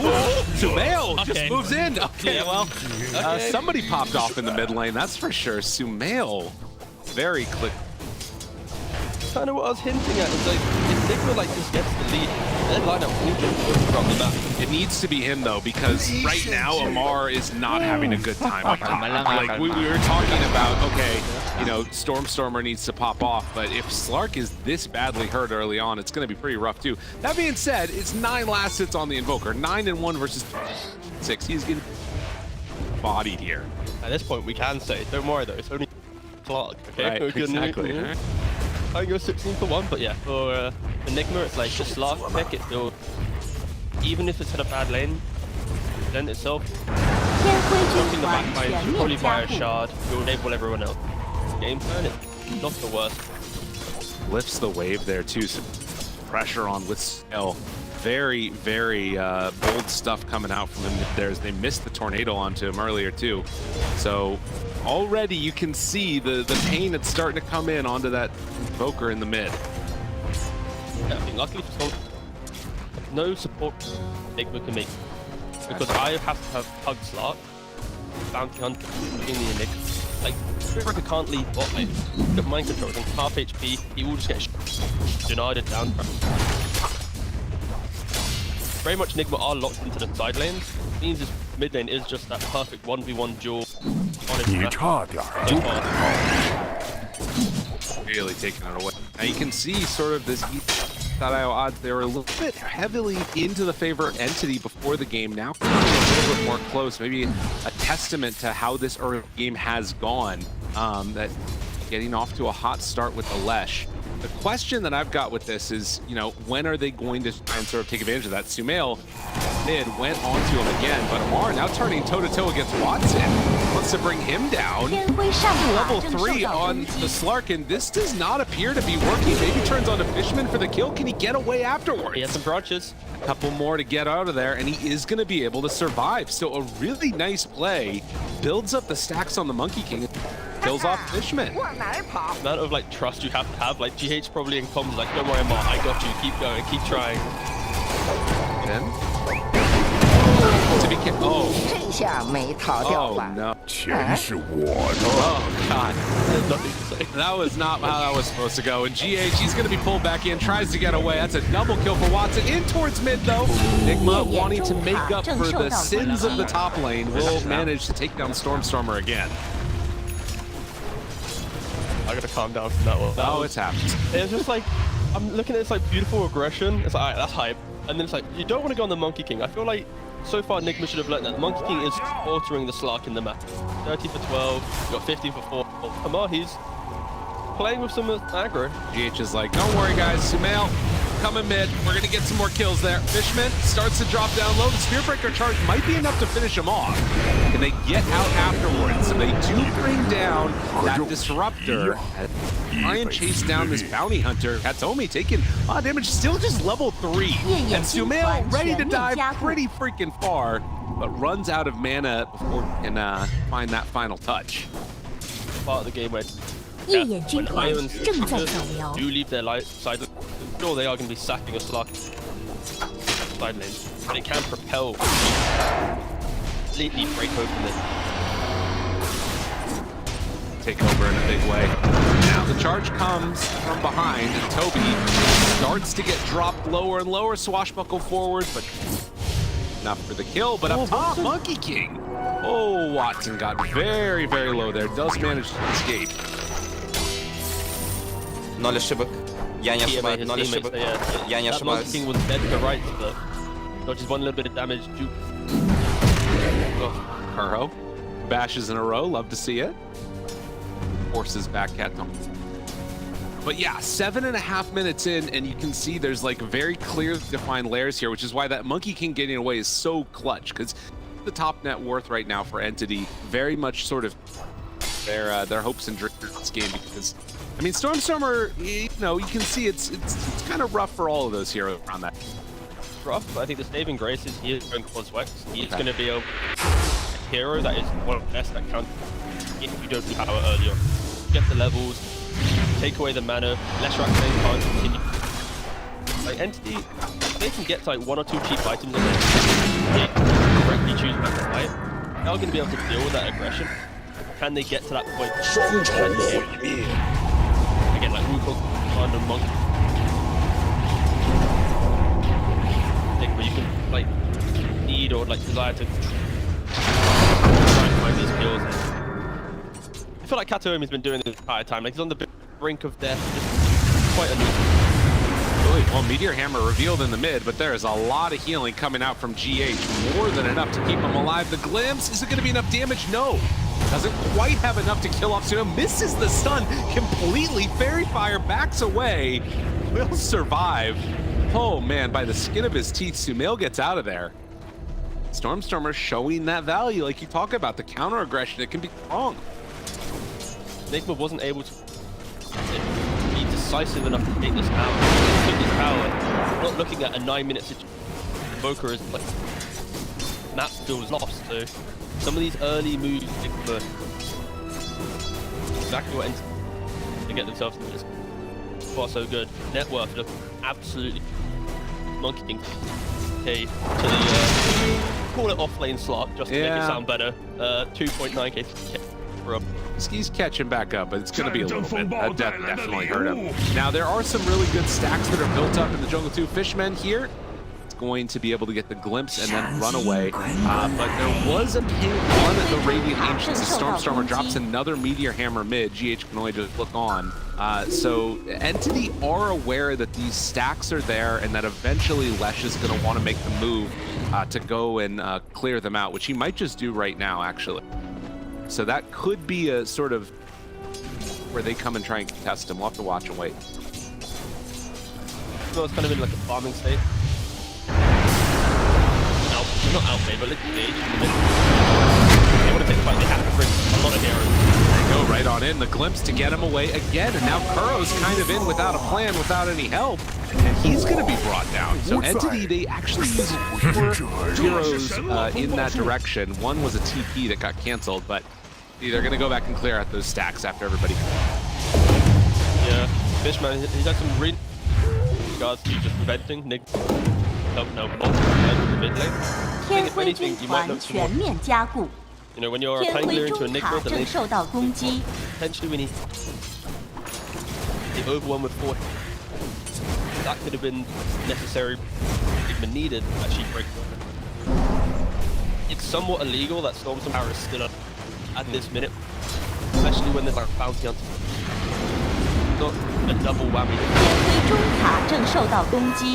Oh, Sumail just Okay. moves in. Okay, Yeah. well, Okay. somebody popped off in the mid lane, that's for sure. Sumail, very quick. Kind of what I was hinting at is like, if Nigma like just gets the lead, their lineup will just from the map. It needs to be him though, because right now Amar is not having a good time. Like we were talking about, okay, you know, Stormer needs to pop off, but if Slark is this badly hurt early on, it's going to be pretty rough too. That being said, it's 9 last hits on the Invoker, 9-1 versus 6. He's getting bodied here. At this point, we can say, don't worry though, it's only Clark. Okay, Right, we're good. exactly. I go 16 for 1, but yeah, for Nigma, it's like just last pick. It will, even if it's in a bad lane, then itself, 天灰军 jumping the 团 backline, 全 you'll 面 probably 加 buy a 固。 shard, you'll enable everyone else. Game plan, it's not the worst. Lifts the wave there too. Some pressure on with Snail. Very, very bold stuff coming out from him there as they missed the tornado onto him earlier too. So already you can see the pain that's starting to come in onto that Invoker in the mid. Yeah, I think luckily for Sol, no support Nigma can make. Because I have to have Hug Slark, Bounty Hunter, in the Enigma. Like, Breaker can't leave bot lane. Look at mind control, and half HP, he will just get denied down. Very much Nigma are locked into the side lanes. It means this mid lane is just that perfect 1v1 duel on its map. So far. Really taking it away. Now you can see sort of this .io odds. They were a little bit heavily into the favor of Entity before the game. Now a little bit more close. Maybe a testament to how this early game has gone. That getting off to a hot start with the Lesh. The question that I've got with this is, you know, when are they going to try and sort of take advantage of that? Sumail mid went onto him again, but Amar now turning toe-to-toe against Watson. Wants to bring him down. 天灰上路塔 Level 正受 3 到 on 攻击 the Slark, and this does not appear to be working. Maybe turns on to Fishman for the kill. Can he get away afterwards? He has some branches. A couple more to get out of there, and he is going to be able to survive. So a really nice play. Builds up the stacks on the Monkey King. Kills off Fishman. The Amount of like trust you have to have. Like GH probably in comms like, don't worry, Amar, I got you. Keep going, keep trying. Then to be oh 这下没逃掉 oh 吧？ no 钱是我的。 oh god. There's nothing to say. That was not how that was supposed to go. And GH, he's going to be pulled back in, tries to get away. That's a double kill for Watson. In towards mid, though. Nigma, wanting to make up for the sins of the top lane, will manage to take down Stormer again. I gotta calm down from that one. That Oh, was- it's happened. It's just like, I'm looking at this like beautiful aggression. It's like, alright, that's hype. And then it's like, you don't want to go on the Monkey King. I feel like so far Nigma should have learned that the Monkey King is altering the Slark in the map. 30 for 12, you got 15 for 4. Amar, he's playing with some aggro. GH is like, don't worry, guys. Sumail, coming mid. We're going to get some more kills there. Fishman starts to drop down low. The Spearbreaker charge might be enough to finish him off. Can they get out afterwards? So they do bring down that Disruptor. Try and chase down this Bounty Hunter. Katomi taking a lot of damage, still just level 3. And Sumail ready to dive pretty freaking far, but runs out of mana before he can find that final touch. Part of the game where 夜眼军 when 团 Ions 正在扫描 do。leave their side, sure they are going to be sacking a Slark side lane, but it can propel completely break open it. Take over in a big way. Now the charge comes from behind, and Toby starts to get dropped lower and lower, swashbuckle forward, but enough for the kill. But up top, Monkey King. Oh, Watson got very, very low there. Does manage to escape. 0 ошибок. Я не He ошибаюсь. made his 0 teammates ошибок. there, yeah. Я не That Monkey ошибаюсь. King was dead to the right, but got just one little bit of damage. Kuro bashes in a row. Love to see it. Forces back Katom. But yeah, 7.5 minutes in, and you can see there's like very clearly defined layers here, which is why that Monkey King getting away is so clutch, because the top net worth right now for Entity very much sort of their hopes and dreams in this game, because I mean Stormer, you know, you can see it's kind of rough for all of those heroes around that. Rough, but I think the saving grace is he is going towards Wex. He is going to be a hero that is one of the best that counts if you don't do power earlier. Get the levels, take away the mana, less rack lane can't continue. Like Entity, they can get like 1 or 2 cheap items on there. they correctly choose back to fight, they're going to be able to deal with that aggression. Can they get to that point? Again, like Wukong on the Monk. Where you can like need or like desire to try and find these kills. I feel like Kataomi's been doing this the entire time. Like he's on the brink of death. Just quite unusual. Really, well, Meteor Hammer revealed in the mid, but there is a lot of healing coming out from GH. More than enough to keep him alive. The glimpse, is it going to be enough damage? No. Doesn't quite have enough to kill off Sumail. Misses the stun completely. Fairy Fire backs away. Will survive. Oh man, by the skin of his teeth, Sumail gets out of there. Stormstormer showing that value, like you talk about, the counter aggression, it can be strong. Nigma wasn't able to be decisive enough to take this tower. He took this tower, not looking at a 9-minute situation. Invoker is like, map still is lost, so some of these early moves, Nigma, exactly what ends to get themselves into this. Far so good. Net worth look absolutely Monkey King. Okay, to the call it off lane slot just to make it sound better. 2.9k for a. He's catching back up, but it's going to be a little bit. That definitely hurt him. Now there are some really good stacks that are built up in the jungle too. Fishmen here. Going to be able to get the glimpse and then run away. But there was a ping on the Radiant Ancients. Stormstormer drops another Meteor Hammer mid. GH can only just look on. So Entity are aware that these stacks are there and that eventually Lesh is going to want to make the move to go and clear them out, which he might just do right now, actually. So that could be a sort of where they come and try and contest him. We'll have to watch and wait. So it's kind of in like a farming state. Not outplayed, but let's engage in the middle. They want to take the fight, they have to bring a lot of heroes. They go right on in, the glimpse to get him away again, and now Kuro's kind of in without a plan, without any help, and he's going to be brought down. So Entity, they actually used 4 heroes in that direction. One was a TP that got canceled, but they're going to go back and clear out those stacks after everybody. Yeah, Fishman, he's had some really regards to just preventing Nick. No, the mid lane. I think if anything, you might look for more. You know, when you're playing clear into a Nigma, the lane potentially we need the overwhelm with 4. That could have been necessary. Nigma needed to actually break. It's somewhat illegal that Storm's power is still up at this minute, especially when there's like bounty hunter. Not a double whammy.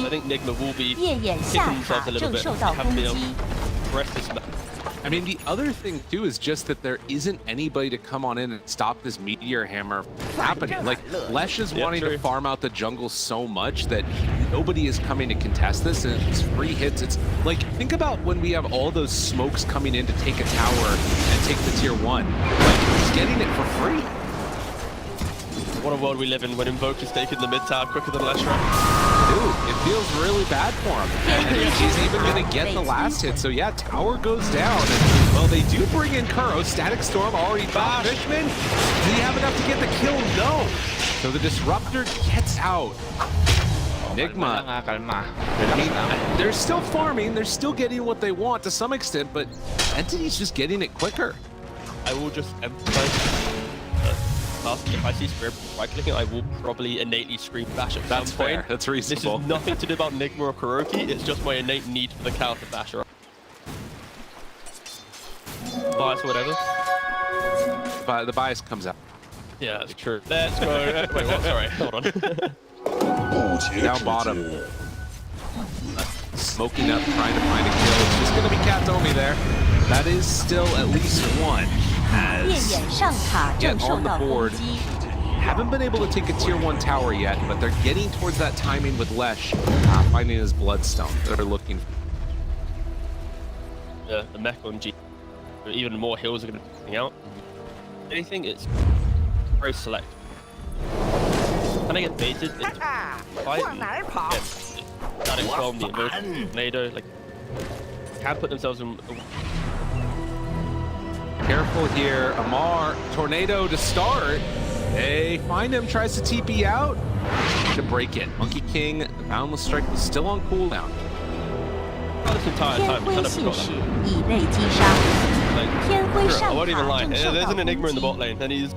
I think Nigma will be kicking themselves a little bit. They haven't been able to press this map. I mean, the other thing too is just that there isn't anybody to come on in and stop this Meteor Hammer from happening. Like, Lesh is wanting to farm out the jungle so much that nobody is coming to contest this, and it's free hits. It's like, think about when we have all those smokes coming in to take a tower and take the tier 1. Like, he's getting it for free. What a world we live in when Invoker's taking the mid tower quicker than Lesh. Dude, it feels really bad for him. And he's even going to get the last hit. So yeah, tower goes down. And, well, they do bring in Kuro. Static Storm already found Fishman. Does he have enough to get the kill? No. So the Disruptor gets out. Nigma, I mean, they're still farming. They're still getting what they want to some extent, but Entity's just getting it quicker. I will just emphasize. If I see Spirit right clicking, I will probably innately scream bash at some point. That's fair. That's reasonable. This is nothing to do about Nigma or Kuroki. It's just my innate need for the counter basher. Bias or whatever. But the bias comes out. Yeah, that's true. Let's go. Wait, what? Sorry. Hold on. Down bottom. Smoking up, trying to find a kill. It's just going to be Kataomi there. That is still at least one. Get on the board. Haven't been able to take a tier 1 tower yet, but they're getting towards that timing with Lesh, finding his bloodstone that they're looking for. The mech on G. Even more hills are going to be coming out. Anything, it's very select. Can I get baited into fighting? Static Storm, the Invoker, Tornado, like, can put themselves in. Careful here, Amar, Tornado to start. They find him, tries to TP out to break it. Monkey King, the Boundless Strike was still on cooldown. Oh, this entire 天 time. We 灰 kind of 信 forgot 使 that. 已被击杀， Like, 天灰 screw it, I 上 won't even 塔 lie. 正受 There's 到 an Enigma 攻 in the 击 bot。lane, and he's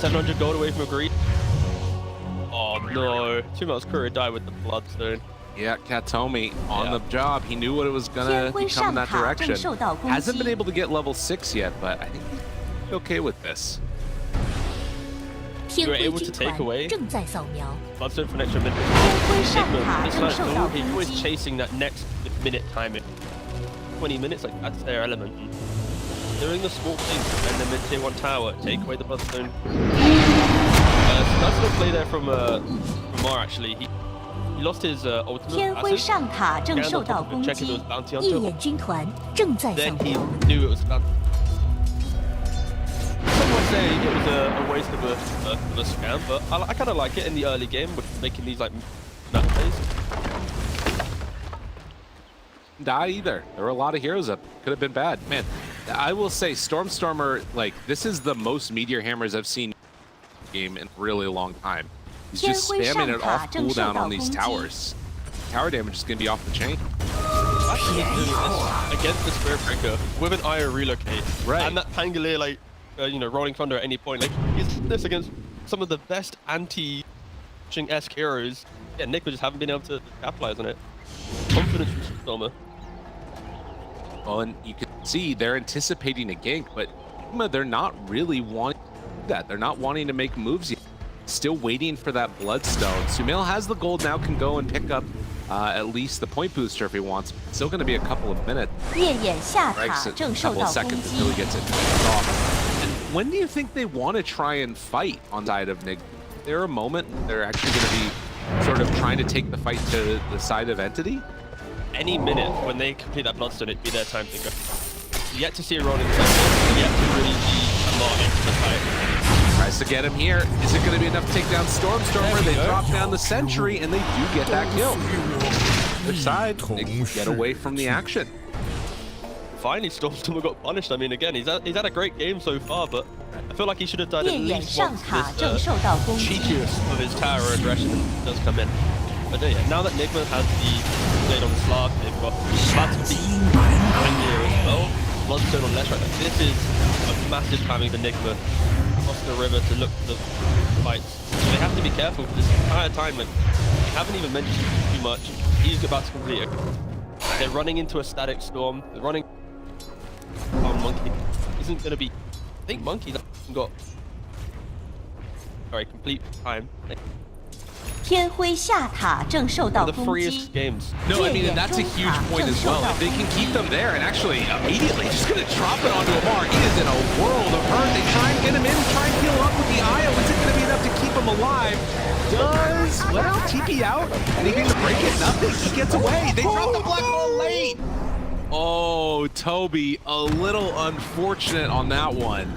700 gold away from a greed. Oh no, Sumel's courier died with the bloodstone. Yeah, Katomi on Yeah. the job. He knew what it was gonna 天灰 become in 上 that 塔 direction. 正受到攻 Hasn't been 击， able to get level 6 yet, but I think he's okay with this. 天 You were 灰 able to 军 take 团 away 正在扫描， bloodstone for an extra minute. 天灰上 Nigma, 塔 this 正 time, 受到 he 攻 was 击， chasing that next minute timing. 20 minutes, like that's their element. Doing the small things and the mid-tier 1 tower, take away the bloodstone. Nice little play there from Mar actually. He lost his 天 ultimate 灰 passive. 上塔正受到攻 Check if it 击 was，bounty 一 hunter. 眼军团正在扫 Then he 描， knew it was bounty. Some would say it was a waste of a scam, but I kind of like it in the early game with making these like map plays. Die either. There were a lot of heroes up. Could have been bad. Man, I will say Stormstormer, like, this is the most Meteor Hammers I've seen in the game in a really long time. He's just spamming it off cooldown on these towers. Tower damage is going to be off the chain. Actually, he's doing this against the Spirit Breaker with an Io relocate. Right. And that Pangolier, like, rolling thunder at any point. Like, he's this against some of the best anti-esque heroes. Yeah, Nigma just haven't been able to capitalize on it. Confidence from Stormer. Well, and you can see they're anticipating a gank, but Nigma, they're not really wanting to do that. They're not wanting to make moves yet. Still waiting for that Bloodstone. Sumail has the gold now, can go and pick up at least the point booster if he wants. Still going to be a couple of minutes. 夜眼下 Right, 塔 a 正受 couple 到 of 攻 seconds 击 until he，gets it off. And when do you think they want to try and fight on side of Nigma? Is there a moment they're actually going to be sort of trying to take the fight to the side of Entity? Any minute when they complete that Bloodstone, it'd be their time to go. Yet to see a rolling thunder, yet to really be a lot into the fight. Tries to get him here. Is it going to be enough to take down Stormstormer? They drop down the Sentry, and they do get that kill. Other side, they get away from the action. Finally, Stormstormer got punished. I mean, again, he's had a great game so far, but I feel like he should have died at 夜眼 least 上 once 塔正 this 受到攻击， cheekiness of his tower aggression does come in. But yeah, now that Nigma has the blade on the Slark, they've got Battle here as well. Bloodstone on left right now. This is a massive timing for Nigma across the river to look for the fights. So they have to be careful for this entire time. Like, we haven't even mentioned too much. He's about to complete it. They're running into a static storm. They're running. Monkey isn't going to be. I think Monkey's got. Sorry, complete time. 天灰下塔正受到 The 攻 freest 击， games. No, I mean, and that's a huge point as well. If they can keep them there and actually immediately just going to drop it onto Amar, he is in a world of hurt. They try and get him in, try and heal up with the IO. Is it going to be enough to keep him alive? Does well TP out? Anything to break it? Nothing. He gets away. They drop the black hole late. Oh, Toby, a little unfortunate on that one.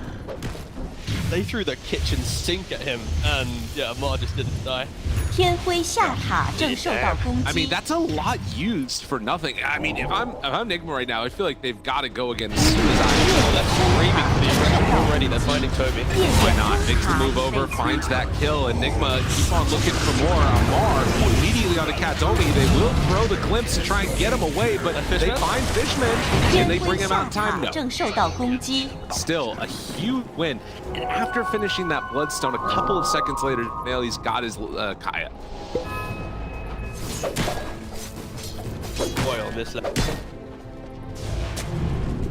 They threw the kitchen sink at him, and yeah, Amar just didn't die. 天灰下塔正受到攻 I mean, 击， that's a lot used for nothing. I mean, if I'm Nigma right now, I feel like they've got to go against Suma's Oh, they're screaming for the aggression already. They're finding Toby. 夜 Why 眼 not? 军 Makes the 塔 move 已 over, 被 finds 摧 that kill, and Nigma keep on looking for more. Amar immediately on the Katomi. They will throw the glimpse to try and get him away, but they Fishman? find Fishman. 天 Can they 灰 bring him 下 out in time? 塔 No. 正受到攻击， Still a huge win. And after finishing that Bloodstone, a couple of seconds later, Bailey's got his Kaya. Boy on this level.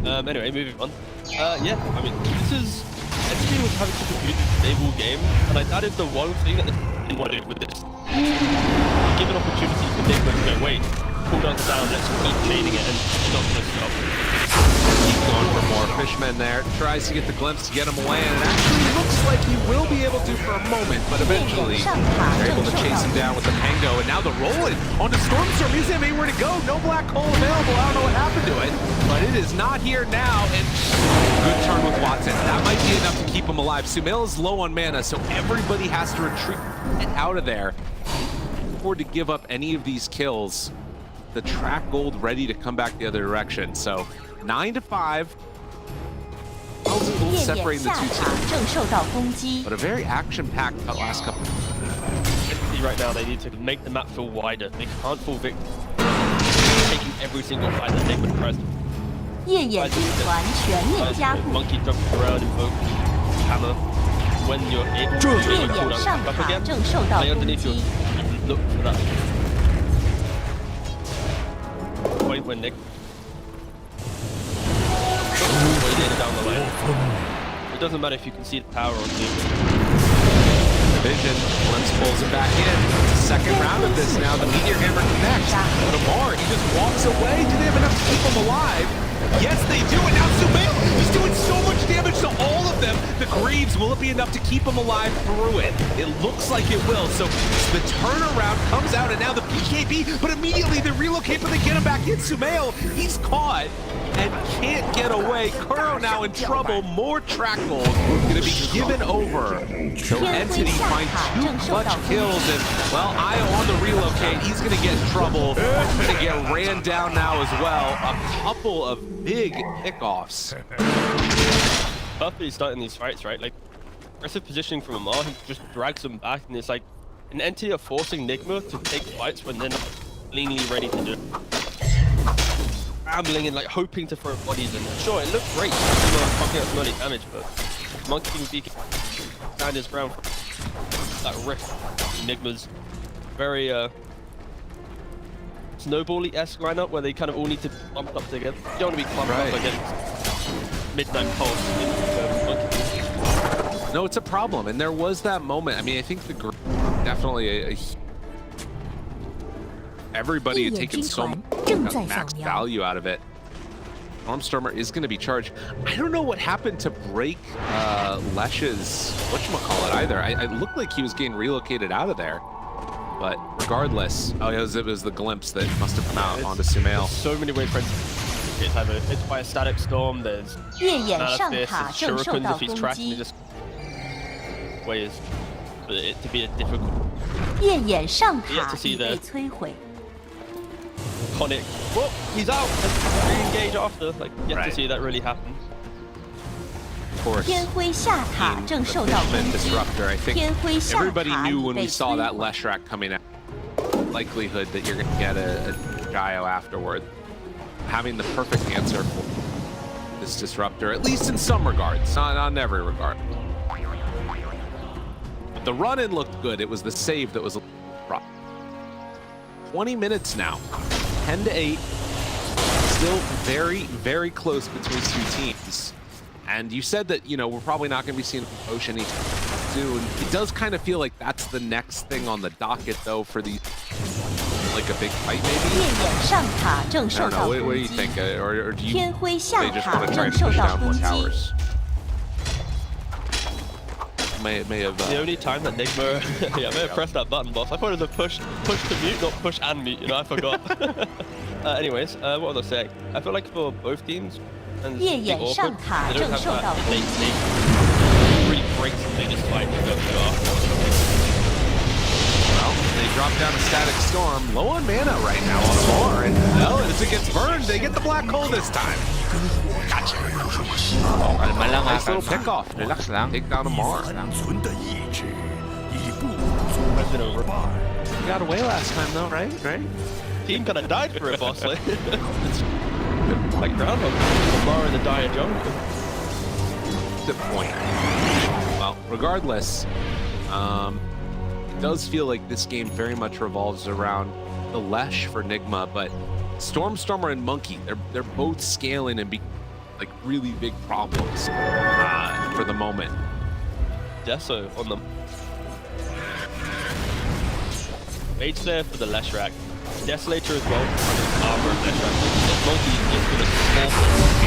Anyway, moving on. Yeah, I mean, this is. Entity was having such a good, stable game, and like, that is the one thing that they didn't want to do with this. Give an opportunity for Nigma to go, wait, cooldowns down, let's keep chaining it, and it's not going to stop. Keep going for more. Fishman there tries to get the glimpse to get him away, and it actually looks like he will be able to for a moment, but eventually they're able to chase him down with the Pango, and now the rolling onto Stormstorm. He's not anywhere to go. No black hole available. I don't know what happened to it, but it is not here now. And good turn with Watson. That might be enough to keep him alive. Sumail is low on mana, so everybody has to retreat out of there. Afford to give up any of these kills. The track gold ready to come back the other direction. So 9-5. 夜 Separating 眼 the 下 two 塔 teams, 正受到攻击， but a very action-packed last couple. Entity right now, they need to make the map feel wider. They can't fall victim. every single fight that Nigma tries to 夜眼军团全面加固， monkey jump around, invoke, hammer. When you're able to 夜 cool 眼 down 上 up 塔 again, 正受到 play 攻 underneath your 击， look for that point when Nick way down the lane. It doesn't matter if you can see the power on Nigma. Vision, Glimpse pulls it back in. Second round of this now. The Meteor Hammer connects. Lamar, he just walks away. Do they have enough to keep him alive? Yes, they do. And now Sumail, he's doing so much damage to all of them. The Greaves, will it be enough to keep him alive through it? It looks like it will. So the turnaround comes out, and now the PKB, but immediately they relocate, but they get him back in. Sumail, he's caught and can't get away. Kuro now in trouble. More track gold going to be given over. So Entity find too much kills, and well, Io on the relocate. He's going to get in trouble. Going to get ran down now as well. A couple of big pickoffs. Perfectly starting these fights, right? Like aggressive positioning from Amar, he just drags them back, and it's like an Entity are forcing Nigma to take fights when they're not cleanly ready to do it. Rambling and like hoping to throw bodies in. Sure, it looked great, you know, fucking up early damage, but Monkey King Beacon stand his ground. That rift, Nigma's very snowbally-esque lineup where they kind of all need to bump up together. You don't want to be clumped up against Midnight Pulse. Monkey. No, it's a problem, and there was that moment. I mean, I think the definitely everybody had taken so much max value out of it. Stormstormer is going to be charged. I don't know what happened to break Lesh's whatchamacallit either. It looked like he was getting relocated out of there. But regardless, oh, it was the glimpse that must have come out onto Sumail. So many ways for it's either it's by a static storm, there's 夜眼上 Manifest, 塔 there's 正受 shurikens 到 if he's 攻 tracking, 击 just ways for it to be a difficult 夜眼上 Yet 塔 to see 已被 the- 摧毁， iconic. Well, he's out. Let's re-engage after. Like, yet to Right. see that really happen. Of course. 天辉下塔 being 正 the 受到攻 Fishman 击， disruptor, I think 天辉下 everybody 塔 knew 已 when 被 we saw 摧 that 毁。 Leshrac coming out. Likelihood that you're going to get a Gaio afterward. Having the perfect answer for this disruptor, at least in some regards, not in every regard. But the run-in looked good. It was the save that was a problem. 20 minutes now, 10 to 8. Still very, very close between two teams. And you said that, you know, we're probably not going to be seeing Ocean anytime soon. It does kind of feel like that's the next thing on the docket, though, for the like a big fight, 夜 maybe. 眼上塔正 I 受 don't 到 know. What 攻 do you 击， think? Or do you 天辉下 they just 塔 want to try 正 to 受 push 到 down 攻 more 击。 towers? May have. The only time that Nigma, yeah, may have pressed that button, boss. I thought it was a push to mute, not push and mute. You know, I forgot. Anyways, what was I saying? I feel like for both teams, and 夜 it's 眼 awkward, 上塔 they don't 正 have 受到 that 攻 innate 击， really break the biggest fight to go after. Well, they drop down a static storm. Low on mana right now on the bar. And well, as it gets burned, they get the black hole this time. Gotcha. Kalma lang ha. Nice little Kalma. pickoff. Relax lang. Take down a Mar. 存的意志已不足 Been over. You got away last time, though, right? Right? Team kind of died for it, boss. Like, it's like Groundhog. Bar in the dire jungle. Good point. Well, regardless, it does feel like this game very much revolves around the Lesh for Nigma, but Stormstormer and Monkey, they're both scaling and be like really big problems for the moment. Deso on them. Bait's there for the Leshrac. Desolator as well. Armor of Leshrac. Monkey is going to small.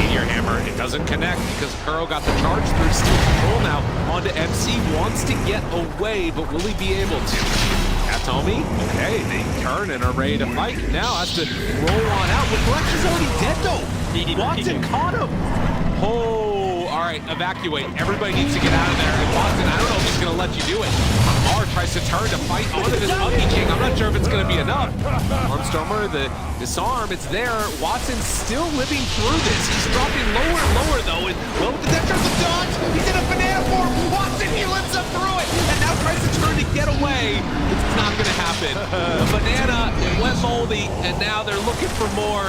Meteor Hammer, it doesn't connect because Kuro got the charge through. Still control now onto MC. Wants to get away, but will he be able to? Katomi, okay, they turn and are ready to fight. Now has to roll on out, but Fletch is already dead though. Watson caught him. Oh, all all right, evacuate. Everybody needs to get out of there. And Watson, I don't know if he's going to let you do it. R tries to turn to fight onto this Monkey King. I'm not sure if it's going to be enough. Stormer, the disarm, it's there. Watson's still living through this. He's dropping lower and lower, though. And well, the death the dodge. He's in a banana form. Watson, he lives up through it. And now tries to turn to get away. It's not going to happen. The banana, it went moldy, and now they're looking for more.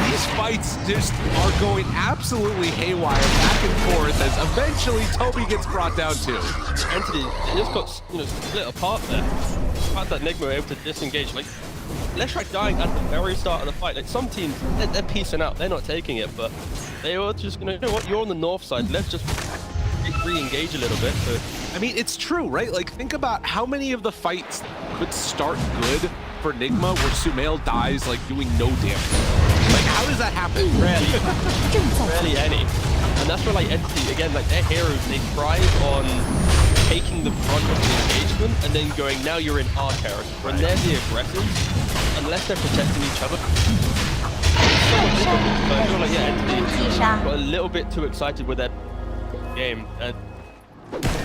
These fights just are going absolutely haywire, back and forth, as eventually Toby gets brought down too. Entity, they just got split apart there. The fact that Nigma were able to disengage, like, let's try dying at the very start of the fight. Like, some teams, they're piecing out, they're not taking it, but they were just gonna, you know what, you're on the north side, let's just re-engage a little bit. So, I mean, it's true, right? Like, think about how many of the fights could start good for Nigma where Sumail dies, like, doing no damage. Like, how does that happen? Rarely any. And that's where, like, Entity, again, like, their heroes, they thrive on taking the brunt of the engagement and then going, now you're in our territory. When they're the aggressors, unless they're protecting each other, so I feel like, yeah, Entity got a little bit too excited with their game. And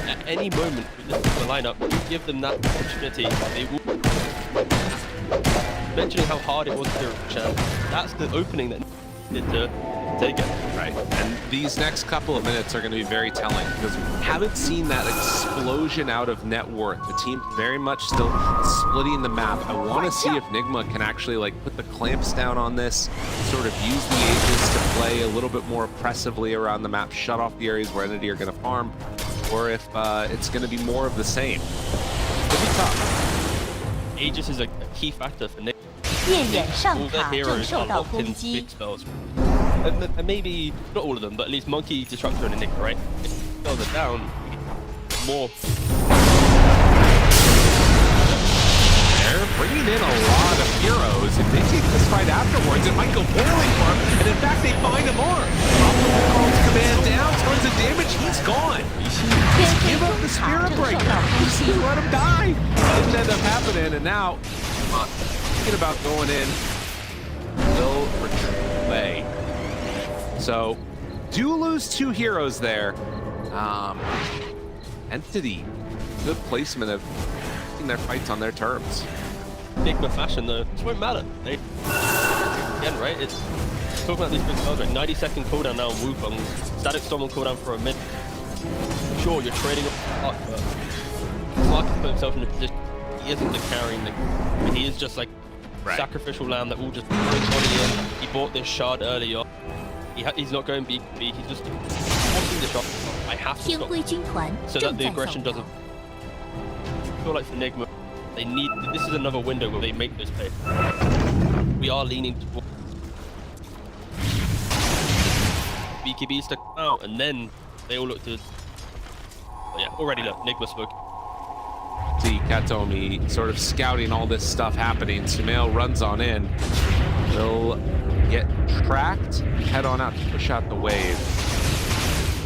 at any moment with the lineup, you give them that opportunity, they will. Mentioning how hard it was to reach, that's the opening that needed to take it. Right, and these next couple of minutes are going to be very telling because we haven't seen that explosion out of net worth. The team very much still splitting the map. I want to see if Nigma can actually like put the clamps down on this, sort of use the Aegis to play a little bit more oppressively around the map, shut off the areas where Entity are going to farm, or if it's going to be more of the same. It'll be tough. Aegis is a key factor for Nigma. 烈焰上 All their 塔正 heroes 受 are 到 locked 攻 in 击 big， spells. And maybe, not all of them, but at least Monkey, Disruptor, and Enigma, right? If spells are down, more. They're bringing in a lot of heroes. If they take this fight afterwards, it might go boiling for him. And in fact, they find him more. Optimal calls command down, tons of damage, he's gone. Give up the Spirit Breaker. Just let him die. That didn't end up happening, and now thinking about going in, will return away. So, do lose two heroes there. Entity, good placement of taking their fights on their terms. Nigma fashion, though, it won't matter. They, again, right? It's talking about these big spells, right? 90-second cooldown now on Wukong. Static Storm on cooldown for a minute. Sure, you're trading up, but Clark has put himself in a position. He isn't the carrying the. He is just like sacrificial lamb that will just bring body in. He bought this shard earlier. He's not going BKB, he's just forcing the shot. I have to 天 stop 辉军团 so 正 that the 在 aggression 扫 doesn't. 描。 I feel like for Nigma, they need. This is another window where they make this pay. We are leaning towards BKBs to come out, and then they all look to. Oh yeah, already look. Nigma spoke. See Katomi sort of scouting all this stuff happening. Sumail runs on in. They'll get tracked, head on out to push out the wave.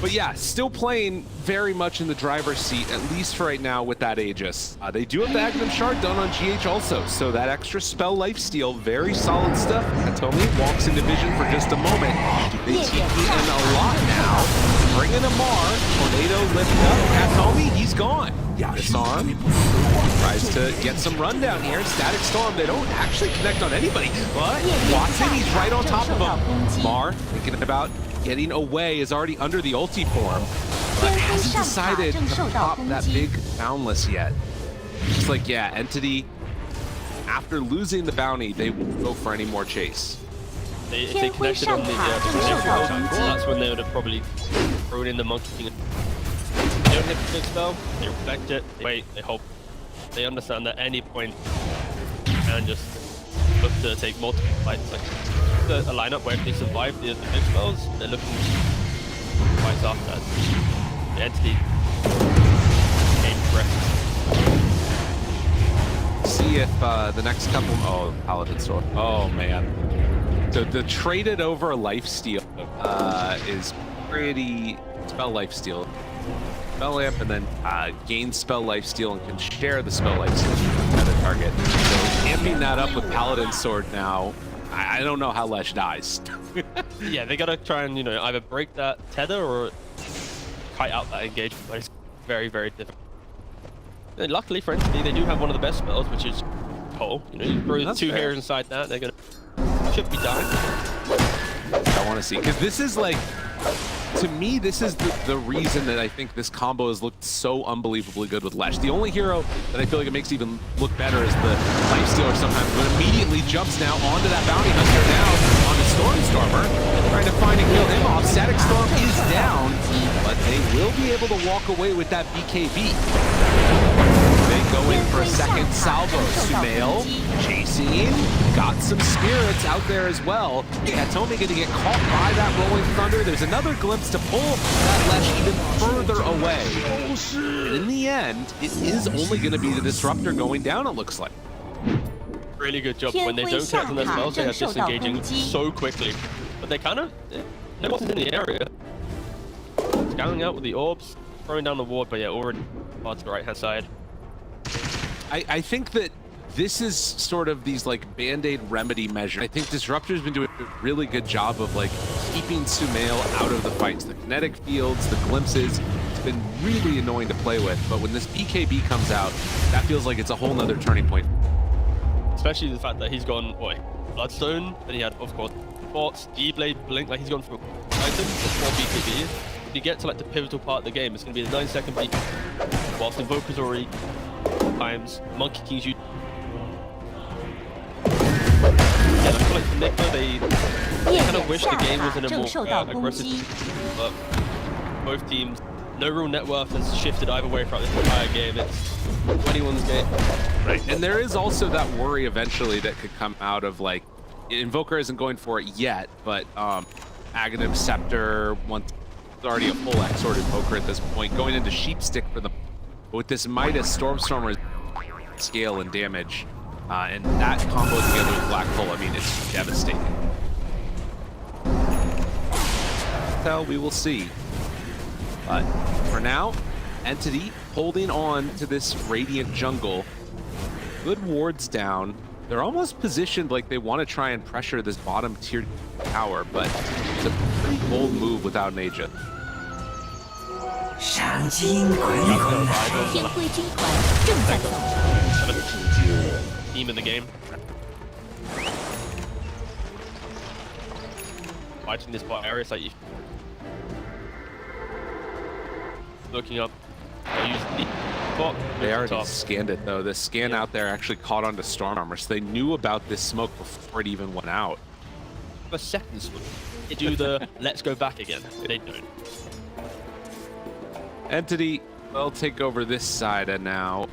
But yeah, still playing very much in the driver's seat, at least for right now with that Aegis. They do have the Agnum Shard done on GH also, so that extra spell lifesteal, very solid stuff. Katomi walks into vision for just a moment. They TP in a lot now. Bringing a Mar, Tornado lifted up. Katomi, he's gone. Disarm. Tries to get some rundown here. Static Storm, they don't actually connect on anybody, but Watson, he's right on top of him. Mar, thinking about getting away, is already under the ulti form, but hasn't decided to pop that big boundless yet. It's like, yeah, Entity, after losing the bounty, they won't go for any more chase. If they connected on the that's when they would have probably thrown in the Monkey King. They don't hit the big spell, they reflect it, they wait, they hope. They understand that at any point and just look to take multiple fights. Like a lineup where if they survive the big spells, they're looking twice after that. The Entity gain breath. See if the next couple. Oh, Paladin Sword. Oh man. So the traded over lifesteal is pretty spell lifesteal. Spell lamp and then gain spell lifesteal and can share the spell lifesteal with another target. So amping that up with Paladin Sword now. I don't know how Lesh dies. Yeah, they gotta try and either break that tether or kite out that engagement, but it's very, very difficult. And luckily for Entity, they do have one of the best spells, which is Pull. You know, you throw That's 2 fair. heroes inside that, they're gonna should be dying. I want to see, because this is like, to me, this is the reason that I think this combo has looked so unbelievably good with Lesh. The only hero that I feel like it makes even look better is the Lifestealer sometimes, but immediately jumps now onto that Bounty Hunter now onto Stormstormer, trying to find and kill him off. Static Storm is down, but they will be able to walk away with that BKB. They go in for a second salvo. Sumail chasing, got some spirits out there as well. Katomi going to get caught by that Rolling Thunder. There's another glimpse to pull that Lesh even further away. And in the end, it is only going to be the Disruptor going down, it looks like. Really good job when they don't connect on their spells, they are disengaging so quickly. But they kind of, no one's in the area. Scaling out with the orbs, throwing down the ward, but yeah, already far to the right hand side. I think that this is sort of these like band-aid remedy measures. I think Disruptor's been doing a really good job of like keeping Sumail out of the fights. The kinetic fields, the glimpses, it's been really annoying to play with. But when this BKB comes out, that feels like it's a whole nother turning point. Especially the fact that he's gone, Bloodstone, then he had, of course, Forts, D-Blade, Blink, like he's gone for items for BKB. When you get to like the pivotal part of the game, it's going to be the 9-second beat, whilst Invoker's already times, Monkey King's you. Yeah, I feel like for Nigma, they kind of wish the game was in a more aggressive, but both teams, no real net worth has shifted either way throughout this entire game. It's anyone's game. Right. And there is also that worry eventually that could come out of like, Invoker isn't going for it yet, but Aghanim Scepter, once already a full X-Sword Invoker at this point, going into Sheepstick for them. But with this Midas, Stormstormer scale and damage, and that combo together with Black Hole, I mean, it's devastating. Well, we will see. But for now, Entity holding on to this Radiant jungle. Good wards down. They're almost positioned like they want to try and pressure this bottom tier tower, but it's a pretty bold move without an agent. 天灰军团正在走。 Team in the game. Fighting this bot area, it's like you looking up. Use the bot. They already scanned it though. The scan out there actually caught onto Storm Armor, so they knew about this smoke before it even went out. A second swim. They do the let's go back again. They don't. Entity will take over this side and now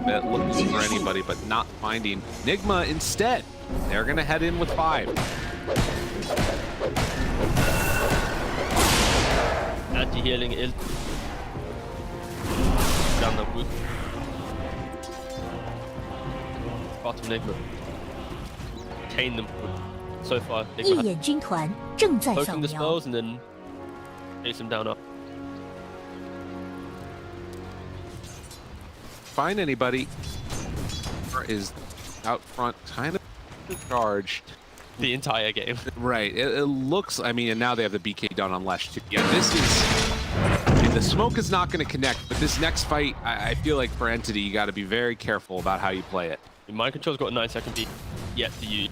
looking for anybody but not finding Nigma instead. They're gonna head in with 5. Anti-healing is down the wood. Bottom Nigma. Contain them. So far, 一 Nigma 眼军团正在 has 扫 poking the 描。 spells and then chase them down up. Find anybody. Is out front kind of charged. The entire game. Right. It looks, I mean, and now they have the BK done on Lesh too. Yeah, this is, I mean, the smoke is not going to connect, but this next fight, I feel like for Entity, you got to be very careful about how you play it. Mind Control's got a 9-second beat. Yet to use.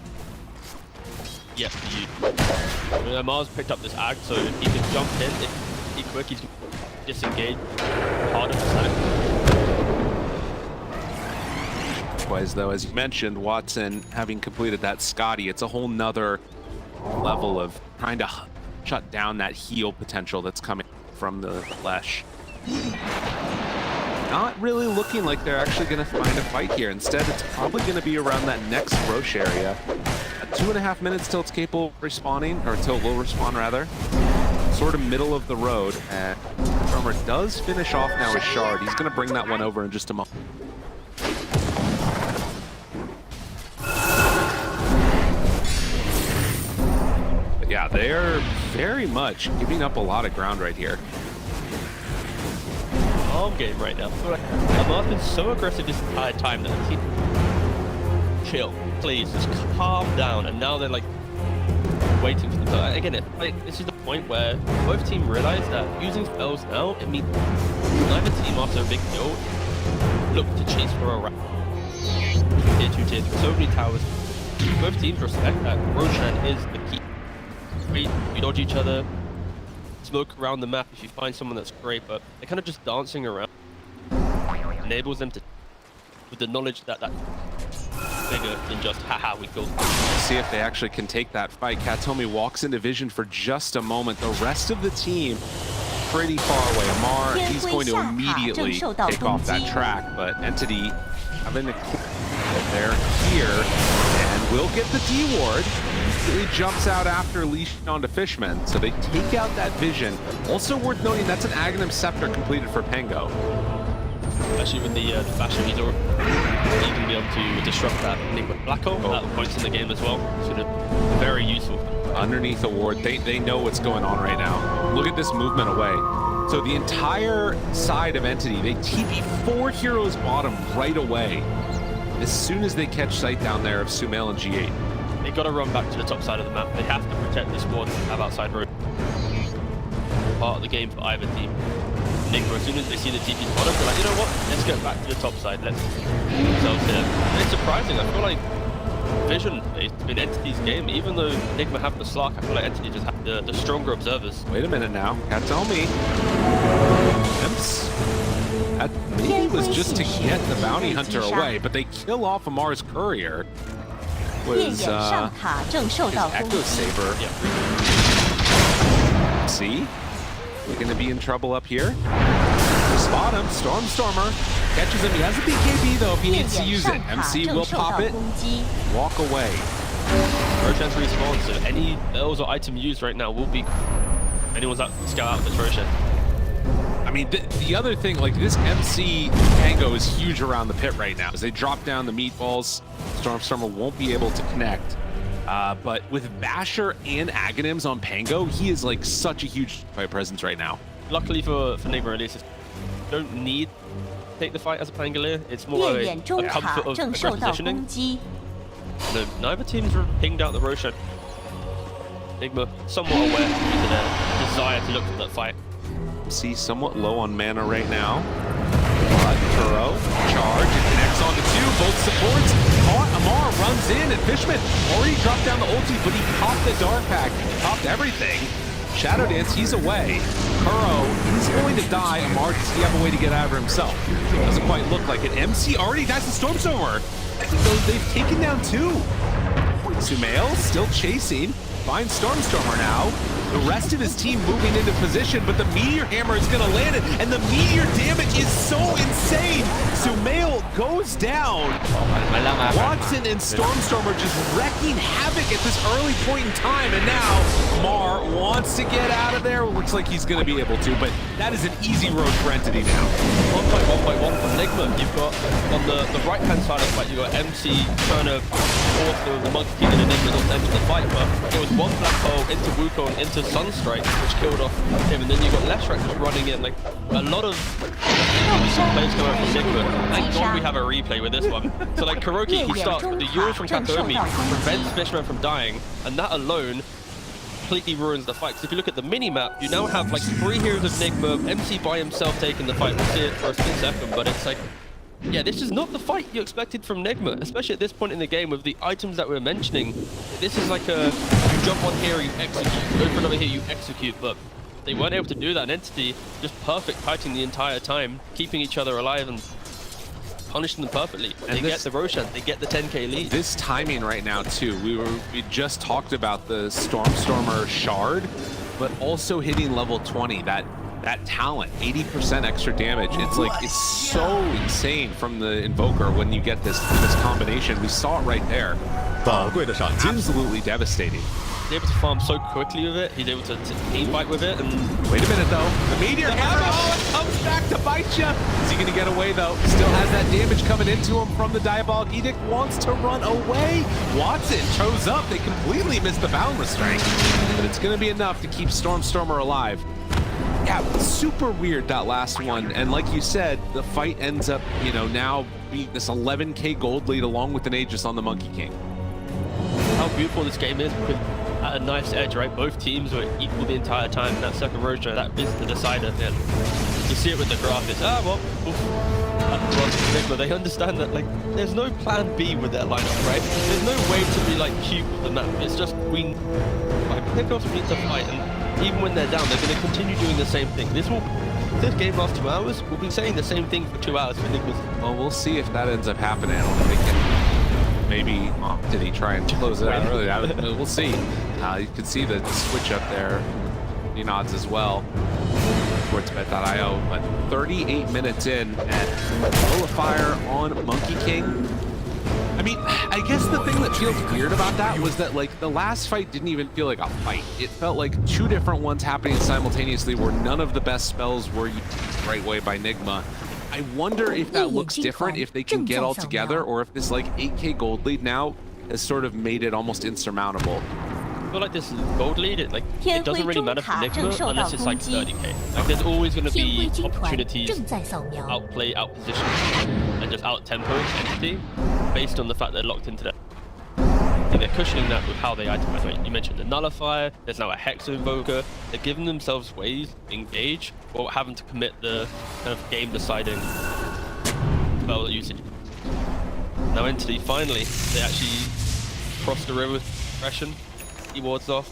Yet to use. Mars picked up this ag, so he can jump in. If he's quick, he's disengaged. Harder to stack. Likewise, though, as you mentioned, Watson having completed that Scotty, it's a whole nother level of trying to shut down that heal potential that's coming from the Lesh. Not really looking like they're actually going to find a fight here. Instead, it's probably going to be around that next Roche area. At 2.5 minutes till it's capable of respawning, or till it will respawn rather. Sort of middle of the road, and Farmer does finish off now with Shard. He's going to bring that one over in just a moment. Yeah, they're very much giving up a lot of ground right here. Calm game right now. Lamar's been so aggressive this entire time that chill, please, just calm down. And now they're like waiting for them. So again, this is the point where both teams realize that using spells now, it means neither team after a big kill look to chase for a round. Tier 2, tier 3, so many towers. Both teams respect that Roshan is the key. You dodge each other, smoke around the map if you find someone that's great, but they're kind of just dancing around. Enables them to, with the knowledge that that's bigger than just, haha, we killed. See if they actually can take that fight. Katomi walks into vision for just a moment. The rest of the team pretty far away. Amar, he's going to immediately take off that track, but Entity having to they're here and will get the D ward. He jumps out after leashing onto Fishman, so they take out that vision. Also worth noting, that's an Aghanim Scepter completed for Pango. Especially with the fashion, he's already going to be able to disrupt that Nigma Black Hole at points in the game as well. So they're very useful. Underneath the ward, they know what's going on right now. Look at this movement away. So the entire side of Entity, they TP 4 heroes bottom right away as soon as they catch sight down there of Sumail and G8. They got to run back to the top side of the map. They have to protect this ward and have outside road. Part of the game for either team. Nigma, as soon as they see the TP's bottom, they're like, you know what? Let's get back to the top side. Let's get ourselves here. And it's surprising. I feel like Vision in Entity's game, even though Nigma have the Slark, I feel like Entity just have the stronger observers. Wait a minute now. Katomi. That maybe was just to get the bounty hunter away, but they kill off Amar's courier. Was his Echo Saber. Yeah. See? We're gonna be in trouble up here. Spot him, Stormer catches him. He has a BKB though if he needs to use it. MC will pop it, walk away. Roshan's respawn, so any bells or item used right now will be anyone's out scout out this Roshan. I mean, the other thing, like this MC Pango is huge around the pit right now. As they drop down the meatballs, Stormer won't be able to connect. But with Basher and Aghanims on Pango, he is like such a huge fight presence right now. Luckily for Nigma, at least, you don't need to take the fight as a Pangolier. It's more a comfort of aggressive positioning. No, neither team's pinged out the Roshan. Nigma somewhat aware of their desire to look for that fight. MC somewhat low on mana right now. But Turo, charge, it connects onto two, both supports. Amar runs in, and Fishman already dropped down the ulti, but he popped the Dark Pact, he popped everything. Shadow Dance, he's away. Kuro, he's going to die. Amar, does he have a way to get out of himself? Doesn't quite look like it. MC already dies to Stormstormer. So they've taken down two. Sumail still chasing. Finds Stormstormer now. The rest of his team moving into position, but the Meteor Hammer is going to land it, and the Meteor damage is so insane. Sumail goes down. Watson and Stormstormer just wrecking havoc at this early point in time, and now Mar wants to get out of there. Looks like he's going to be able to, but that is an easy road for Entity now. 1.1.1 for Nigma. You've got on the right-hand side of the fight, you've got MC trying to force the Monkey King and Enigma not to enter the fight, but it was one black hole into Wukong, into Sunstrike, which killed off him, and then you got Leshrac just running in. Like a lot of plays coming out from Nigma. Thank God we have a replay with this one. So like Kuroki, he starts with the Euros from Katomi, prevents Fishman from dying, and that alone completely ruins the fight. Because if you look at the mini-map, you now have like 3 heroes of Nigma, MC by himself taking the fight. We'll see it for a split second, but it's like, yeah, this is not the fight you expected from Nigma, especially at this point in the game with the items that we're mentioning. This is like a, you jump on here, you execute, go for another here, you execute, but they weren't able to do that. Entity just perfect fighting the entire time, keeping each other alive and punishing them perfectly. They get the Roshan, they get the 10k lead. This timing right now too, we just talked about the Stormstormer shard, but also hitting level 20, that talent, 80% extra damage. It's like, it's so insane from the Invoker when you get this combination. We saw it right there. Absolutely devastating. He's able to farm so quickly with it. He's able to team fight with it. And wait a minute though, the Meteor Hammer, oh, it comes back to bite you. Is he gonna get away though? Still has that damage coming into him from the Diabolic Edict. Wants to run away. Watson chose up. They completely missed the Boundless Strike, but it's gonna be enough to keep Stormstormer alive. Yeah, super weird that last one, and like you said, the fight ends up, you know, now being this 11k gold lead along with an Aegis on the Monkey King. How beautiful this game is, because at a nice edge, right? Both teams were equal the entire time. That second roaster, that is the decider. Yeah. You see it with the graph. It's Nigma, they understand that like there's no plan B with their lineup, right? There's no way to be like cute with the map. It's just we like pickoffs need to fight, and even when they're down, they're going to continue doing the same thing. This game lasts 2 hours. We'll be saying the same thing for 2 hours for Nigma's. Well, we'll see if that ends up happening. I don't think they can. Maybe did he try and close it out early? We'll see. You can see the switch up there. Odds as well towards Bet.io, but 38 minutes in and Nullifier on Monkey King. I mean, I guess the thing that feels weird about that was that like the last fight didn't even feel like a fight. It felt like 2 different ones happening simultaneously where none of the best spells were used the right way by Nigma. I wonder if that looks different, if they can get all together, or if this like 8K gold lead now has sort of made it almost insurmountable. I feel like this gold lead, it doesn't really matter for Nigma unless it's like 30k. Like there's always going to be opportunities to outplay, outposition, and just out-tempo entity based on the fact they're locked into that. I think they're cushioning that with how they itemize. Right? You mentioned the Nullifier, there's now a Hex Invoker. They're giving themselves ways to engage without having to commit the kind of game-deciding spell usage. Now Entity, finally, they actually cross the river with aggression. He wards off.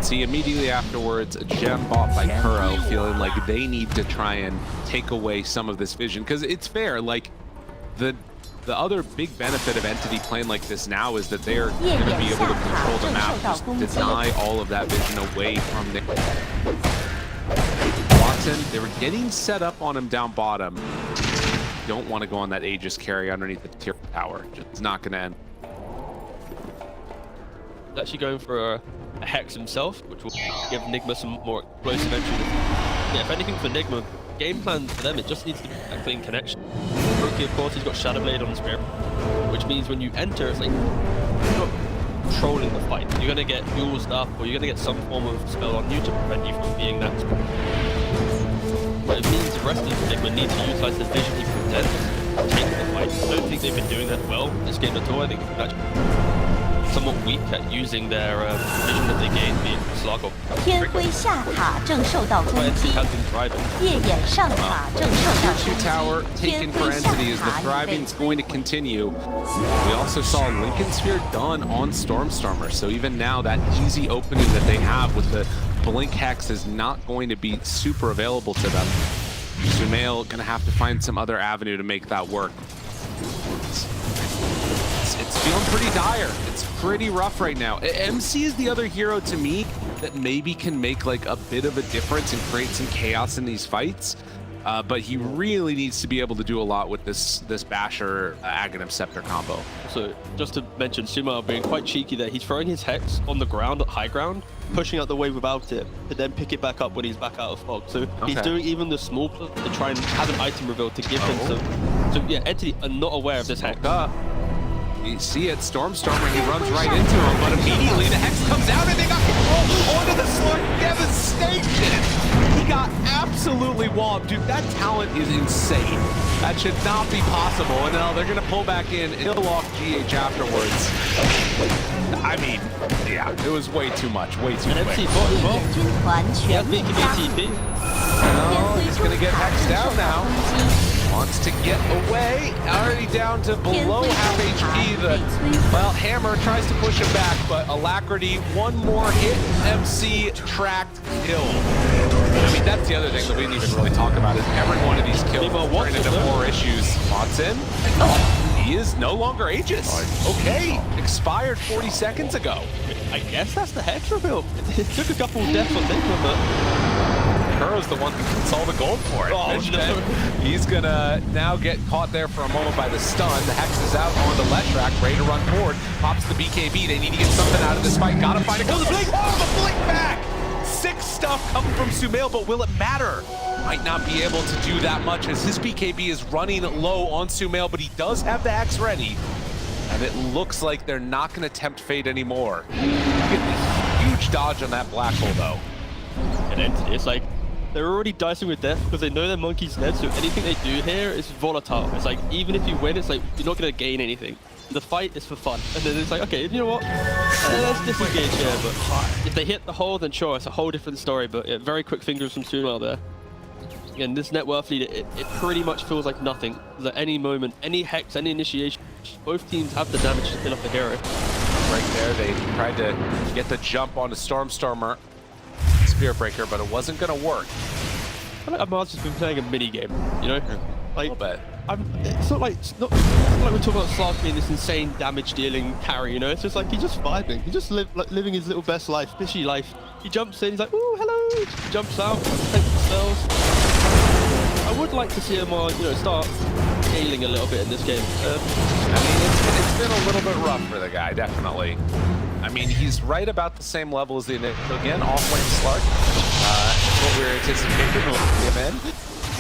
See, immediately afterwards, a gem bought by Kuro, feeling like they need to try and take away some of this vision. Because it's fair, like, the other big benefit of Entity playing like this now is that they're going to be able to control the map, just deny all of that vision away from Nick. Watson, they were getting set up on him down bottom. Don't want to go on that Aegis carry underneath the tier tower. It's not going to end. Actually going for a Hex himself, which will give Nigma some more explosive entry. Yeah, if anything for Nigma, game plan for them, it just needs to be a clean connection. Rookie, of course, he's got Shadow Blade on his spear, which means when you enter, it's like you're not controlling the fight. You're going to get used up, or you're going to get some form of spell on you to prevent you from being that. But it means the rest of Nigma need to utilize the vision he presents to take the fight. I don't think they've been doing that well this game at all. I think that's somewhat weak at using their vision that they gained, being Slug or 天辉下塔正受到攻击， has been thriving. 夜眼上塔正受到 Tier 2 攻击， tower taken for 天辉下 Entity as the 塔已被 thriving's 摧 going to 毁。 continue. We also saw Lincoln Sphere done on Stormstormer, so even now that easy opening that they have with the Blink Hex is not going to be super available to them. Sumail gonna have to find some other avenue to make that work. It's feeling pretty dire. It's pretty rough right now. MC is the other hero to me that maybe can make like a bit of a difference and create some chaos in these fights. But he really needs to be able to do a lot with this Basher Aghanim Scepter combo. So just to mention, Sumail being quite cheeky there, he's throwing his Hex on the ground at high ground, pushing out the wave without it, to then pick it back up when he's back out of fog. So he's doing even the small play to try and have an item reveal to give him some. So yeah, Entity are not aware of this Hex. You see it, Stormstormer, he runs right into him, but immediately the Hex comes out and they got control onto the sword. Devastation! He got absolutely walloped. Dude, that talent is insane. That should not be possible. And now they're going to pull back in. He'll walk GH afterwards. I mean, yeah, it was way too much, way too quick. MC bot as well. 军团 Yeah, 全面 making 加速， ATP. Oh, he's going to get 天 hexed 辉 down 正受到 now. 攻击， Wants to get away. Already down to below half HP. Well, Hammer tries to push him back, but Alacrity, one more hit, MC tracked kill. I mean, that's the other thing that we didn't even really talk about is every one of these kills turn into more issues. Watson, he is no longer Aegis. Okay, expired 40 seconds ago. I guess that's the Hex reveal. It took a couple deaths on Nigma, but Kuro's the one that can solve the gold for it. Oh, no. He's gonna now get caught there for a moment by the stun. The Hex is out on the Leshrac, ready to run forward. Pops the BKB. They need to get something out of this fight. Gotta find it. Oh, the blink! Oh, the blink back! Sick stuff coming from Sumail, but will it matter? Might not be able to do that much as his BKB is running low on Sumail, but he does have the Hex ready. And it looks like they're not gonna tempt fate anymore. Look at the huge dodge on that black hole, though. an Entity, it's like they're already dicing with death because they know their monkey's dead, so anything they do here is volatile. It's like, even if you win, it's like, you're not going to gain anything. The fight is for fun. And then it's like, okay, you know what? Let's disengage here, but if they hit the hole, then sure, it's a whole different story, but yeah, very quick fingers from Sumo there. Again, this net worth lead, it pretty much feels like nothing. At any moment, any hex, any initiation, both teams have the damage to kill off the hero. Right there, they tried to get the jump on the Stormstormer Spirit Breaker, but it wasn't going to work. I feel like Amar's just been playing a mini game, you know? Like, A little bit. It's not like we're talking about Slark being this insane damage dealing carry, you know? It's just like he's just vibing. He's just living his little best life, fishy life. He jumps in, he's like, ooh, hello! He jumps out, takes the spells. I would like to see him, start scaling a little bit in this game. I mean, it's been a little bit rough for the guy, definitely. I mean, he's right about the same level as the initial. Again, off-lane Slark. What we're anticipating will give in.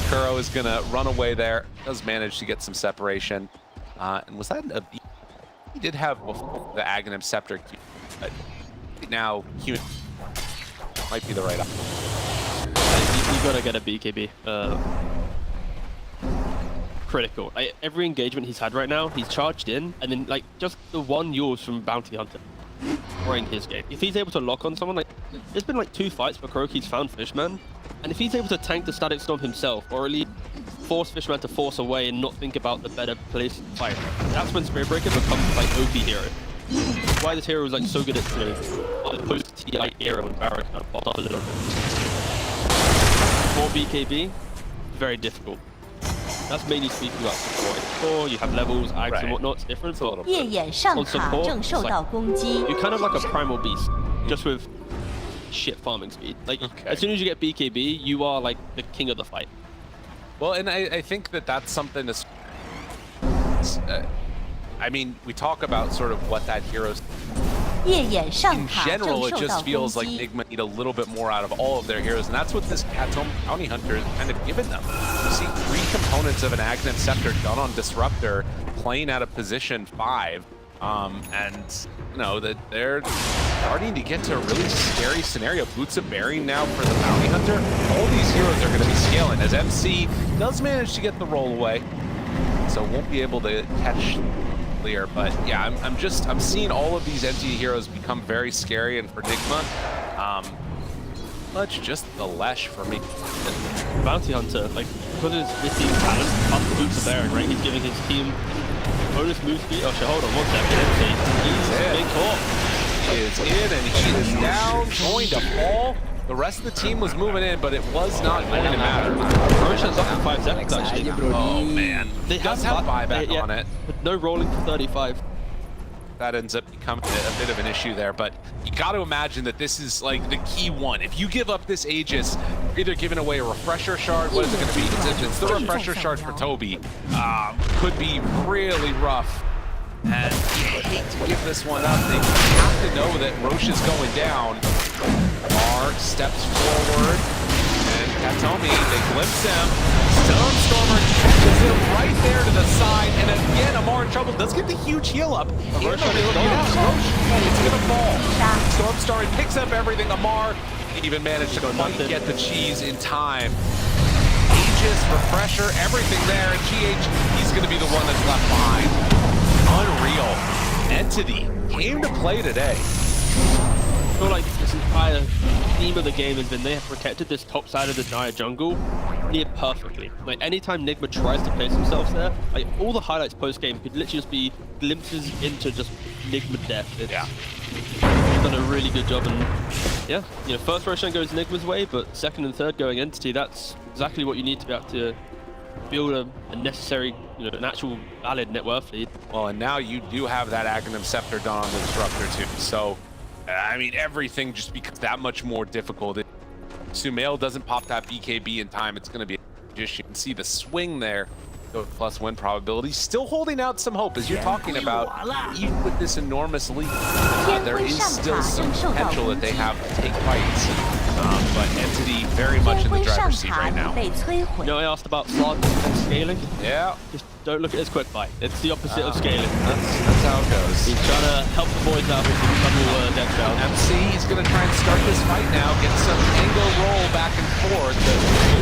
Kuro is going to run away there. Does manage to get some separation. And was that a B? He did have the Aghanim Scepter. But now, human might be the right option. You gotta get a BKB. Critical. Every engagement he's had right now, he's charged in, and then like just the one yours from Bounty Hunter destroying his game. If he's able to lock on someone, like there's been like 2 fights where Kuroki's found Fishman, and if he's able to tank the Static Storm himself, or at least force Fishman to force away and not think about the better place to fight, that's when Spirit Breaker becomes like OP hero. Why this hero is like so good at the post-TI era when Barrett kind of popped up a little bit. For BKB, very difficult. That's mainly speaking about support. Or you have levels, ags and whatnot, it's different. But 夜眼上塔正受到攻击。 you're kind of like a primal beast, just with shit farming speed. Like as soon as you get BKB, you are like the king of the fight. Well, and I think that's something that's... I mean, we talk about sort of what that hero's... 夜眼上 In 塔正 general, it 受到 just 攻 feels like 击。 Nigma need a little bit more out of all of their heroes, and that's what this Bounty Hunter has kind of given them. You see 3 components of an Aghanim Scepter done on Disruptor, playing out of position 5, and you know that they're starting to get to a really scary scenario. Boots of Bearing now for the Bounty Hunter. All these heroes are going to be scaling as MC does manage to get the roll away, so won't be able to catch. But yeah, I'm seeing all of these NT heroes become very scary, and for Nigma, much just the Lesh for me. Bounty Hunter, like because of his team talent, up the Boots of Bearing, right? He's giving his team bonus move speed. Oh shit, hold on one second. He's big talk. He is in and he is down, going to fall. The rest of the team was moving in, but it was not going to matter. Roshan's up in 5 seconds actually. Oh man, They does have buyback on it. But no rolling for 35. That ends up becoming a bit of an issue there, but you got to imagine that this is like the key one. If you give up this Aegis, you're either giving away a refresher shard. What is it going to be? It's the refresher shard for Toby. Could be really rough. And you hate to give this one up. They have to know that Roche is going down. Mar steps forward, and Katomi, they glimpse him. Stormstormer catches him right there to the side, and again, Amar in trouble. Does get the huge heal up. Roche, it's gonna fall. Stormstormer picks up everything. Amar even managed to get the cheese in time. Aegis, refresher, everything there, and GH, he's gonna be the one that's left behind. Unreal. Entity came to play today. I feel like this entire theme of the game has been they have protected this top side of the Naya jungle near perfectly. Like anytime Nigma tries to place themselves there, like all the highlights post game could literally just be glimpses into just Nigma death. They've done a really good job, and yeah, you know, first Roshan goes Nigma's way, but second and third going Entity. That's exactly what you need to be able to build a necessary, you know, an actual valid net worth lead. Well, and now you do have that Aghanim Scepter done on the Disruptor too. So, I mean, everything just becomes that much more difficult. If Sumail doesn't pop that BKB in time, it's going to be just, you can see the swing there. Go plus win probability. Still holding out some hope, as you're talking about. Even with this enormous lead, there is still some potential that they have to take fights. But Entity very much in the 天辉上 driver's seat 塔 right 已 now. 被摧 You 毁。 know, I asked about Slark and scaling. Yeah, Just don't look at his quick buy. It's the opposite of scaling. that's how it goes. He's trying to help the boys out with a couple death traps. MC is going to try and start this fight now, get some angle roll back and forth. The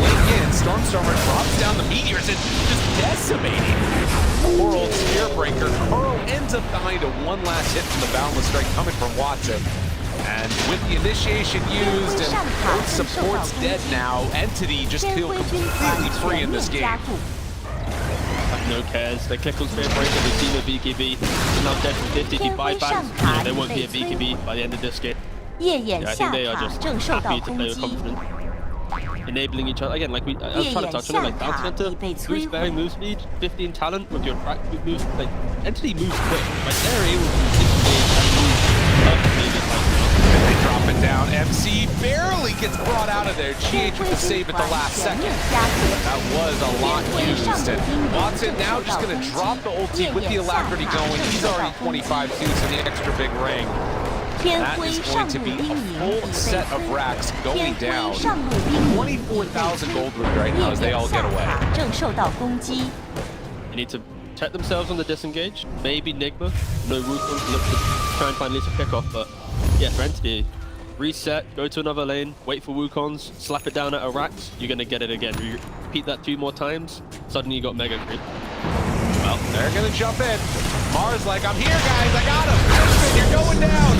link in, Stormstormer drops down the meteors and just decimating. Poor old Spearbreaker. Kuro ends up behind a one last hit from the Boundless Strike coming from Watson. And with the initiation used and both supports dead now, Entity just feel completely free in this game. Have no cares. They click on Spearbreaker, they see the BKB. It's now dead from 50. If he buys back, there won't be a BKB by the end of this game. Yeah, I think they are just happy to play with confidence. Enabling each other. Again, like I was trying to touch on it, like Bounty Hunter, boost very move speed, 15 talent with your track moves. Like, Entity moves quick. Like, they're able to disengage and move perfectly this time. They drop it down. MC barely gets brought out of there. GH with the save at the last second. That was a lot used. And Watson now just going to drop the ulti with the alacrity going. He's already 25 too, so the extra big ring. That is going to be a full set of racks going down. 24,000 gold root right now as they all get away. They need to check themselves on the disengage. Maybe Nigma. No Wukong. Look to try and find at least a pickoff, but yeah, for Entity, reset, go to another lane, wait for Wukongs, slap it down at a Rax, you're gonna get it again. You repeat that 2 more times, suddenly you got Mega Creep. Well, they're gonna jump in. Mars like, I'm here guys, I got him. You're going down.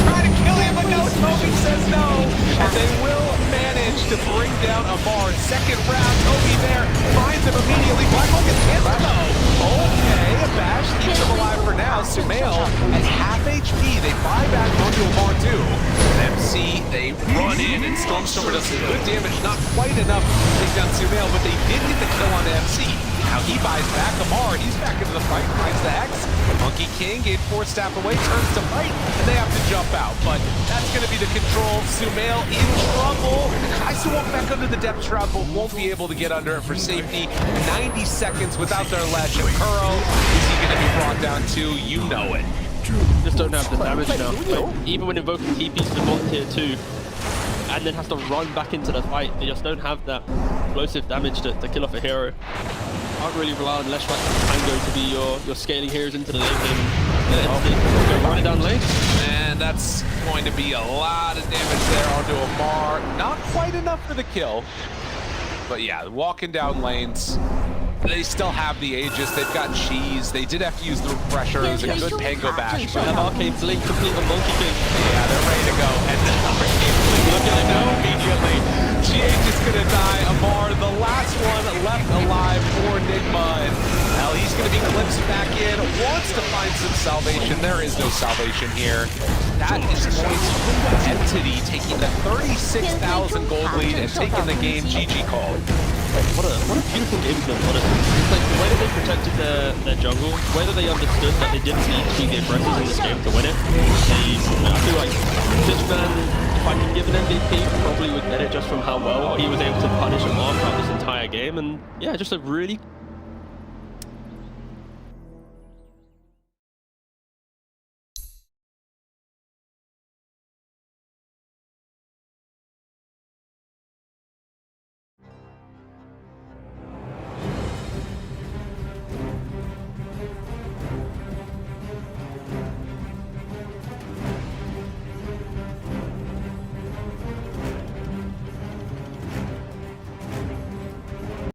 Try to kill him, but no, Toby says no. And they will manage to bring down Amar. Second round, Toby there, finds him immediately. Black Hole gets hit though. Okay, Bash keeps him alive for now. Sumail at half HP. They buy back onto Amar too. MC, they run in and Stormstormer does some good damage. Not quite enough to take down Sumail, but they did get the kill on MC. Now he buys back Amar. He's back into the fight, finds the Hex. Monkey King gave 4 staff away, turns to fight, and they have to jump out. But that's going to be the control. Sumail in trouble. Kai'Sa walk back under the depth shroud, but won't be able to get under it for safety. 90 seconds without their ledge. And Kuro, is he going to be brought down too? You know it. Just don't have the damage now. Like, even when invoking TPs to bot tier 2, and then has to run back into the fight, they just don't have that explosive damage to kill off a hero. Can't really rely on Leshrac and Tango to be your scaling heroes into the lane game. Go run it down lane. And that's going to be a lot of damage there onto Amar. Not quite enough for the kill. But yeah, walking down lanes. They still have the Aegis, they've got Cheese, they did have to use the refresher, it was a good Pango Bash. They have Arcane Blink complete on Monkey King. Yeah, they're ready to go. And then Arcane Blink, look at it go immediately. GH is gonna die. Amar, the last one left alive for Nigma. And hell, he's gonna be glimpsed back in, wants to find some salvation. There is no salvation here. That is going to Entity taking the 36,000 gold lead and taking the game. GG called. What a beautiful game for them, honestly. It's like the way that they protected their jungle, the way that they understood that they didn't need to be the aggressors in this game to win it. I feel like Fishman, if I could give an MVP, probably would get it just from how well he was able to punish Amar throughout this entire game. And yeah, just a really